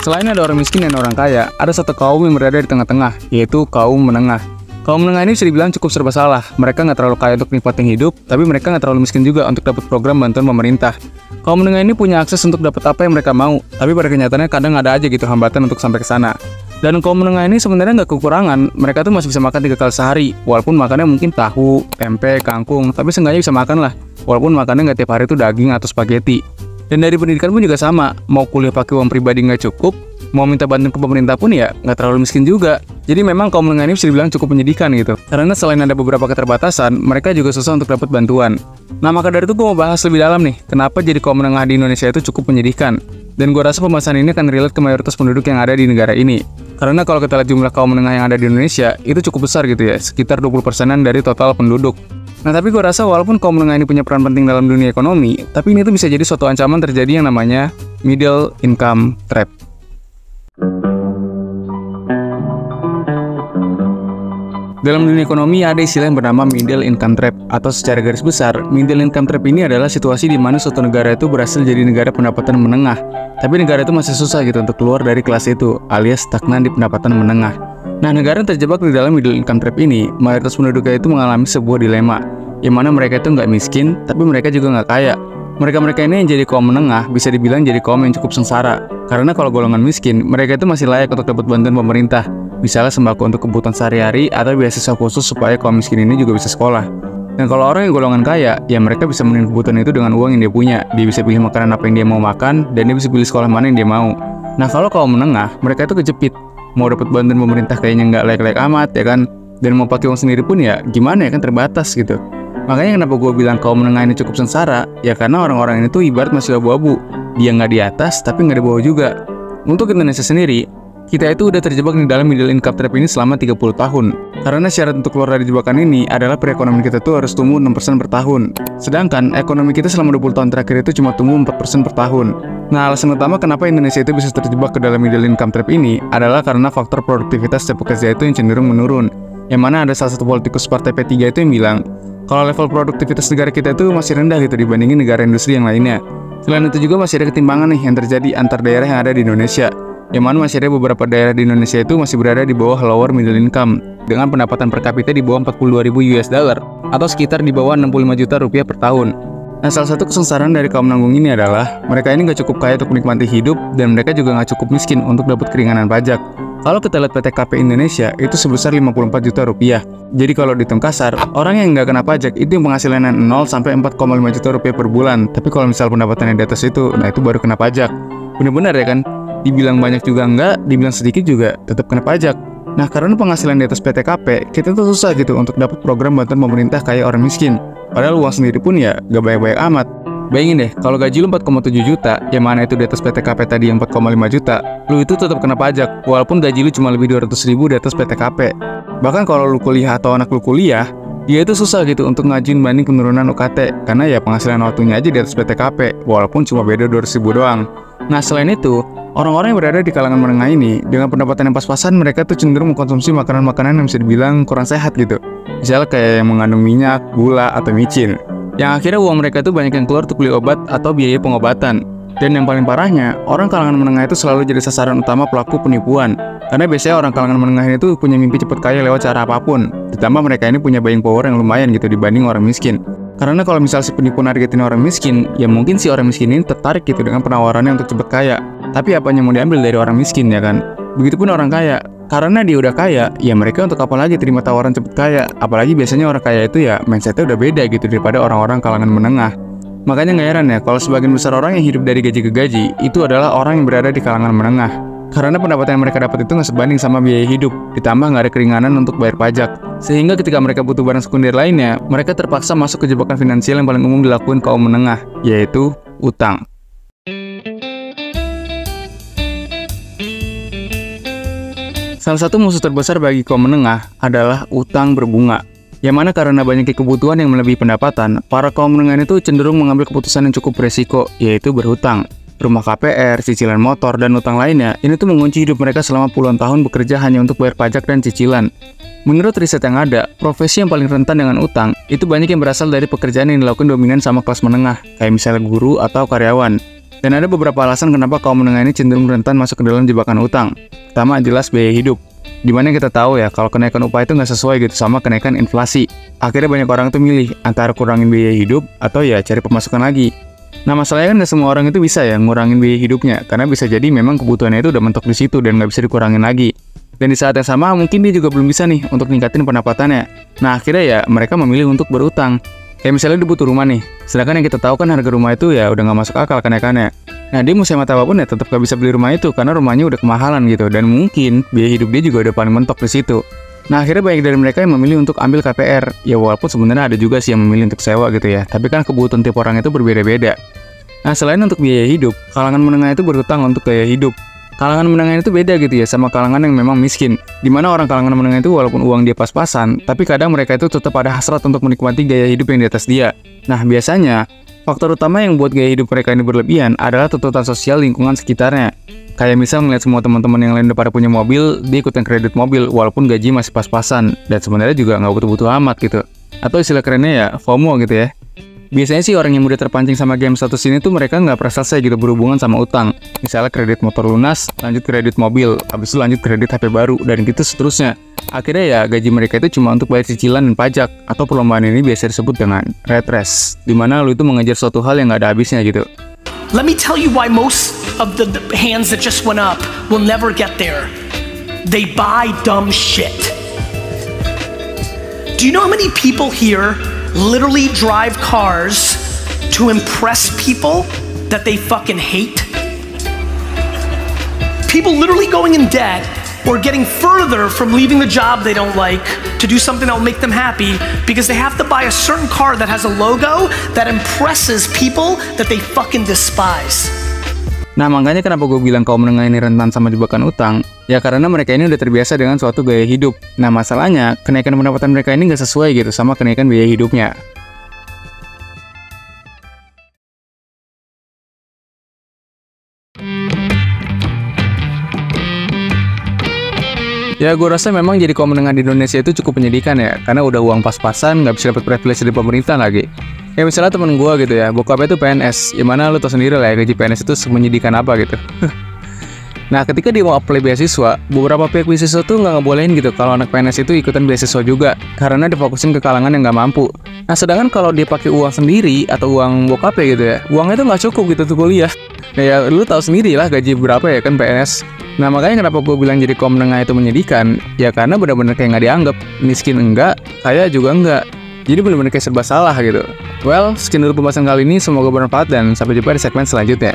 Selain ada orang miskin dan orang kaya, ada satu kaum yang berada di tengah-tengah, yaitu kaum menengah. Kaum menengah ini bisa dibilang cukup serba salah. Mereka nggak terlalu kaya untuk nikmatin hidup, tapi mereka nggak terlalu miskin juga untuk dapat program bantuan pemerintah. Kaum menengah ini punya akses untuk dapat apa yang mereka mau, tapi pada kenyataannya kadang ada aja gitu hambatan untuk sampai ke sana. Dan kaum menengah ini sebenarnya nggak kekurangan, mereka tuh masih bisa makan 3 kali sehari, walaupun makannya mungkin tahu, tempe, kangkung, tapi seenggaknya bisa makan lah, walaupun makannya nggak tiap hari tuh daging atau spaghetti. Dan dari pendidikan pun juga sama, mau kuliah pakai uang pribadi nggak cukup, mau minta bantuan ke pemerintah pun ya nggak terlalu miskin juga. Jadi memang kaum menengah ini bisa dibilang cukup menyedihkan gitu. Karena selain ada beberapa keterbatasan, mereka juga susah untuk dapat bantuan. Nah maka dari itu gue mau bahas lebih dalam nih, kenapa jadi kaum menengah di Indonesia itu cukup menyedihkan. Dan gue rasa pembahasan ini akan relate ke mayoritas penduduk yang ada di negara ini. Karena kalau kita lihat jumlah kaum menengah yang ada di Indonesia, itu cukup besar gitu ya, sekitar 20%-an dari total penduduk. Nah tapi gue rasa walaupun kaum menengah ini punya peran penting dalam dunia ekonomi, tapi ini tuh bisa jadi suatu ancaman terjadi yang namanya middle income trap. Dalam dunia ekonomi ada istilah yang bernama middle income trap, atau secara garis besar, middle income trap ini adalah situasi di mana suatu negara itu berhasil jadi negara pendapatan menengah, tapi negara itu masih susah gitu untuk keluar dari kelas itu, alias stagnan di pendapatan menengah. Nah, negara yang terjebak di dalam middle income trap ini, mayoritas penduduknya itu mengalami sebuah dilema, yang mana mereka itu nggak miskin, tapi mereka juga nggak kaya. Mereka-mereka ini yang jadi kaum menengah bisa dibilang jadi kaum yang cukup sengsara, karena kalau golongan miskin, mereka itu masih layak untuk dapat bantuan pemerintah, misalnya sembako untuk kebutuhan sehari-hari atau beasiswa khusus supaya kaum miskin ini juga bisa sekolah. Dan kalau orang yang golongan kaya, ya mereka bisa memenuhi kebutuhan itu dengan uang yang dia punya. Dia bisa pilih makanan apa yang dia mau makan, dan dia bisa pilih sekolah mana yang dia mau. Nah kalau kaum menengah, mereka itu kejepit. Mau dapat bantuan pemerintah kayaknya nggak layak-layak amat ya kan. Dan mau pakai uang sendiri pun ya gimana ya kan, terbatas gitu. Makanya kenapa gue bilang kaum menengah ini cukup sengsara, ya karena orang-orang ini tuh ibarat masih abu-abu. Dia nggak di atas tapi nggak di bawah juga. Untuk Indonesia sendiri, kita itu udah terjebak di dalam middle income trap ini selama 30 tahun. Karena syarat untuk keluar dari jebakan ini adalah perekonomian kita tuh harus tumbuh 6% per tahun. Sedangkan ekonomi kita selama 20 tahun terakhir itu cuma tumbuh 4% per tahun. Nah, alasan utama kenapa Indonesia itu bisa terjebak ke dalam middle income trap ini adalah karena faktor produktivitas setiap pekerja itu yang cenderung menurun. Yang mana ada salah satu politikus partai P3 itu yang bilang, kalau level produktivitas negara kita itu masih rendah gitu dibandingin negara industri yang lainnya. Selain itu juga masih ada ketimpangan nih yang terjadi antar daerah yang ada di Indonesia. Yang mana masih ada beberapa daerah di Indonesia itu masih berada di bawah lower middle income dengan pendapatan per kapita di bawah 42.000 US dollar atau sekitar di bawah 65 juta rupiah per tahun. Nah, salah satu kesengsaraan dari kaum menengah ini adalah mereka ini nggak cukup kaya untuk menikmati hidup dan mereka juga nggak cukup miskin untuk dapat keringanan pajak. Kalau kita lihat PTKP Indonesia itu sebesar 54 juta rupiah. Jadi kalau dihitung kasar, orang yang nggak kena pajak itu yang penghasilannya 0 sampai 4,5 juta rupiah per bulan. Tapi kalau misal pendapatannya di atas itu, nah itu baru kena pajak. Bener-bener ya kan? Dibilang banyak juga enggak, dibilang sedikit juga tetap kena pajak. Nah karena penghasilan di atas PTKP, kita tuh susah gitu untuk dapat program bantuan pemerintah kayak orang miskin. Padahal uang sendiri pun ya gak banyak-banyak amat. Bayangin deh, kalau gaji lu 4,7 juta, yang mana itu di atas PTKP tadi yang 4,5 juta, lu itu tetap kena pajak, walaupun gaji lu cuma lebih 200 ribu di atas PTKP. Bahkan kalau lu kuliah atau anak lu kuliah, dia itu susah gitu untuk ngajuin banding penurunan UKT, karena ya penghasilan waktunya aja di atas PTKP, walaupun cuma beda 200 ribu doang. Nah selain itu, orang-orang yang berada di kalangan menengah ini, dengan pendapatan yang pas-pasan, mereka tuh cenderung mengkonsumsi makanan-makanan yang bisa dibilang kurang sehat gitu. Misalnya kayak yang mengandung minyak, gula, atau micin. Yang akhirnya uang mereka tuh banyak yang keluar untuk beli obat atau biaya pengobatan. Dan yang paling parahnya, orang kalangan menengah itu selalu jadi sasaran utama pelaku penipuan. Karena biasanya orang kalangan menengah ini tuh punya mimpi cepat kaya lewat cara apapun. Ditambah mereka ini punya buying power yang lumayan gitu dibanding orang miskin. Karena kalau misal si penipu nargetin orang miskin, ya mungkin si orang miskin ini tertarik gitu dengan penawarannya untuk cepat kaya. Tapi apanya mau diambil dari orang miskin ya kan? Begitupun orang kaya. Karena dia udah kaya, ya mereka untuk apa lagi terima tawaran cepet kaya. Apalagi biasanya orang kaya itu ya mindsetnya udah beda gitu daripada orang-orang kalangan menengah. Makanya nggak heran ya kalau sebagian besar orang yang hidup dari gaji ke gaji itu adalah orang yang berada di kalangan menengah. Karena pendapatan yang mereka dapat itu nggak sebanding sama biaya hidup, ditambah nggak ada keringanan untuk bayar pajak. Sehingga ketika mereka butuh barang sekunder lainnya, mereka terpaksa masuk ke jebakan finansial yang paling umum dilakukan kaum menengah, yaitu utang. Salah satu musuh terbesar bagi kaum menengah adalah utang berbunga. Yang mana karena banyaknya kebutuhan yang melebihi pendapatan, para kaum menengah itu cenderung mengambil keputusan yang cukup beresiko, yaitu berhutang. Rumah KPR, cicilan motor, dan utang lainnya, ini tuh mengunci hidup mereka selama puluhan tahun bekerja hanya untuk bayar pajak dan cicilan. Menurut riset yang ada, profesi yang paling rentan dengan utang, itu banyak yang berasal dari pekerjaan yang dilakukan dominan sama kelas menengah, kayak misalnya guru atau karyawan. Dan ada beberapa alasan kenapa kaum menengah ini cenderung rentan masuk ke dalam jebakan utang. Pertama, jelas biaya hidup. Dimana kita tahu ya, kalau kenaikan upah itu nggak sesuai gitu sama kenaikan inflasi. Akhirnya banyak orang tuh milih antara kurangin biaya hidup atau ya cari pemasukan lagi. Nah, masalahnya kan nggak semua orang itu bisa ya ngurangin biaya hidupnya, karena bisa jadi memang kebutuhannya itu udah mentok di situ dan nggak bisa dikurangin lagi. Dan di saat yang sama mungkin dia juga belum bisa nih untuk ningkatin pendapatannya. Nah, akhirnya ya mereka memilih untuk berutang. Kayak misalnya dia butuh rumah nih, sedangkan yang kita tahu kan harga rumah itu ya udah nggak masuk akal kenaikannya. Nah, dia mau sehemat apapun ya tetap nggak bisa beli rumah itu karena rumahnya udah kemahalan gitu, dan mungkin biaya hidup dia juga udah paling mentok di situ. Nah, akhirnya banyak dari mereka yang memilih untuk ambil KPR. Ya walaupun sebenarnya ada juga sih yang memilih untuk sewa gitu ya, tapi kan kebutuhan tiap orang itu berbeda-beda. Nah, selain untuk biaya hidup, kalangan menengah itu berhutang untuk gaya hidup. Kalangan menengah itu beda gitu ya sama kalangan yang memang miskin. Dimana orang kalangan menengah itu walaupun uang dia pas-pasan, tapi kadang mereka itu tetap ada hasrat untuk menikmati gaya hidup yang di atas dia. Nah, biasanya faktor utama yang buat gaya hidup mereka ini berlebihan adalah tuntutan sosial lingkungan sekitarnya. Kayak misal ngeliat semua teman-teman yang lain udah pada punya mobil, dia ikutan kredit mobil walaupun gaji masih pas-pasan, dan sebenarnya juga nggak butuh-butuh amat gitu. Atau istilah kerennya ya FOMO gitu ya. Biasanya sih orang yang mudah terpancing sama game status ini tuh mereka nggak pernah selesai gitu berhubungan sama utang. Misalnya kredit motor lunas, lanjut kredit mobil, habis itu lanjut kredit HP baru, dan gitu seterusnya. Akhirnya ya gaji mereka itu cuma untuk bayar cicilan dan pajak, atau perlombaan ini biasa disebut dengan red race, dimana lu itu mengejar suatu hal yang nggak ada habisnya gitu. Let me tell you why most of the hands that just went up will never get there. They buy dumb shit. Do you know how many people here literally drive cars to impress people that they fucking hate? People literally going in debt or getting further from leaving the job they don't like to do something that will make them happy because they have to buy a certain car that has a logo that impresses people that they fucking despise. Nah, makanya kenapa gue bilang kaum menengah ini rentan sama jebakan utang, ya karena mereka ini udah terbiasa dengan suatu gaya hidup. Nah, masalahnya kenaikan pendapatan mereka ini nggak sesuai gitu sama kenaikan biaya hidupnya. Ya, gue rasa memang jadi kaum menengah di Indonesia itu cukup menyedihkan ya, karena udah uang pas-pasan, nggak bisa dapat privilege dari pemerintah lagi. Kayak misalnya temen gue gitu ya, bokapnya itu PNS, gimana lu tau sendiri lah ya gaji PNS itu menyedihkan apa gitu. Nah, ketika dia mau apply beasiswa, beberapa pihak beasiswa tuh nggak ngebolehin gitu kalau anak PNS itu ikutan beasiswa juga, karena difokusin ke kalangan yang nggak mampu. Nah, sedangkan kalau dia pakai uang sendiri atau uang bokapnya gitu ya, uangnya itu nggak cukup gitu tuh kuliah. Nah, ya lu tahu sendiri lah gaji berapa ya kan PNS. Nah, makanya kenapa gue bilang jadi kaum menengah itu menyedihkan, ya karena benar-benar kayak nggak dianggap, miskin enggak, kaya juga enggak. Jadi benar-benar kayak serba salah gitu. Well, sekian dulu pembahasan kali ini, semoga bermanfaat dan sampai jumpa di segmen selanjutnya.